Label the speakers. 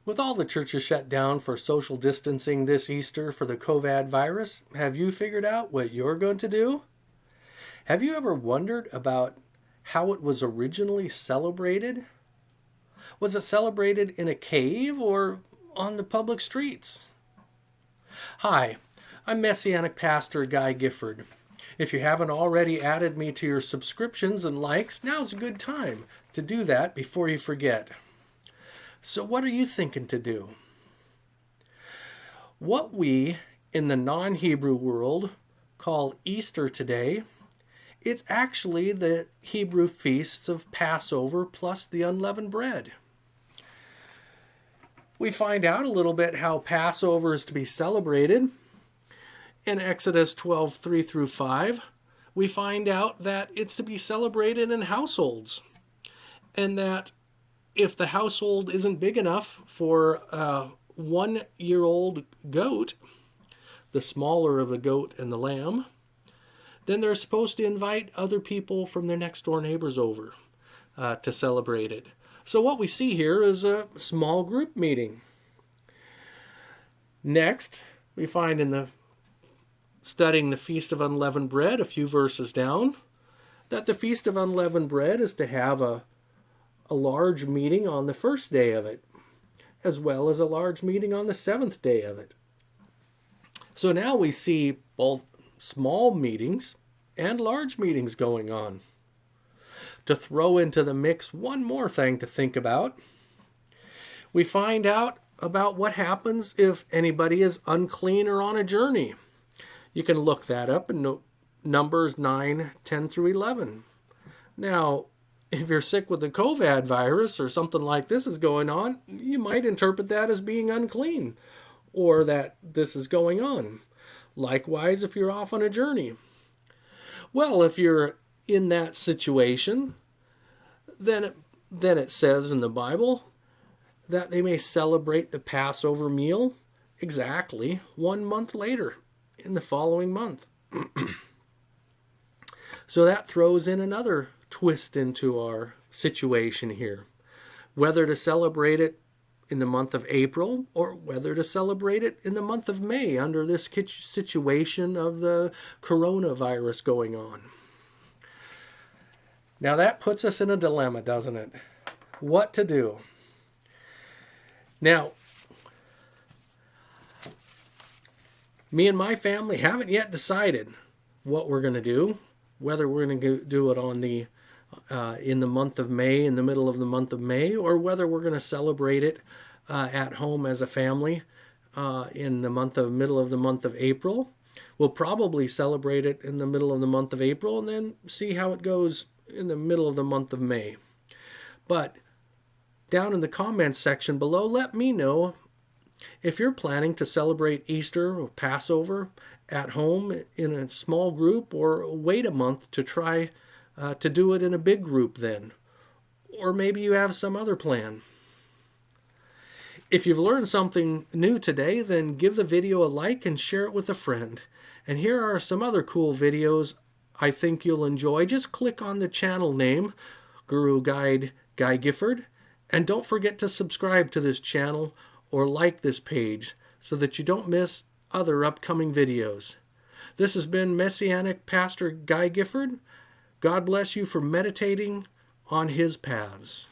Speaker 1: With all the churches shut down for social distancing this Easter for the COVID virus, have you figured out what you're going to do? Have you ever wondered about how it was originally celebrated? Was it celebrated in a cave or on the public streets? Hi, I'm Messianic Pastor Guy Gifford. If you haven't already added me to your subscriptions and likes, now's a good time to do that before you forget. So what are you thinking to do? What we in the non-Hebrew world call Easter today, it's actually the Hebrew feasts of Passover plus the unleavened bread. We find out a little bit how Passover is to be celebrated. In Exodus 12:3-5, we find out that it's to be celebrated in households, and that if the household isn't big enough for a 1-year-old goat, the smaller of the goat and the lamb, then they're supposed to invite other people from their next door neighbors over to celebrate it. So what we see here is a small group meeting. Next, we find in the studying the Feast of Unleavened Bread, a few verses down, that the Feast of Unleavened Bread is to have a large meeting on the first day of it, as well as a large meeting on the 7th day of it. So now we see both small meetings and large meetings going on. To throw into the mix one more thing to think about, we find out about what happens if anybody is unclean or on a journey. You can look that up in Numbers 9:10-11. Now, if you're sick with the COVID virus or something like this is going on, you might interpret that as being unclean or that this is going on. Likewise, if you're off on a journey. Well, if you're in that situation, then it says in the Bible that they may celebrate the Passover meal exactly 1 month later in the following month. So that throws in another twist into our situation here. Whether to celebrate it in the month of April or whether to celebrate it in the month of May under this situation of the coronavirus going on. Now that puts us in a dilemma, doesn't it? What to do? Now, me and my family haven't yet decided what we're going to do, whether we're going to do it on the in the month of May, in the middle of the month of May, or whether we're going to celebrate it at home as a family in the middle of the month of April. We'll probably celebrate it in the middle of the month of April and then see how it goes in the middle of the month of May. But down in the comments section below, let me know if you're planning to celebrate Easter or Passover at home in a small group, or wait a month to try to do it in a big group then. Or maybe you have some other plan. If you've learned something new today, then give the video a like and share it with a friend. And here are some other cool videos I think you'll enjoy. Just click on the channel name, Guru Guide Guy Gifford, and don't forget to subscribe to this channel or like this page so that you don't miss other upcoming videos. This has been Messianic Pastor Guy Gifford. God bless you for meditating on his paths.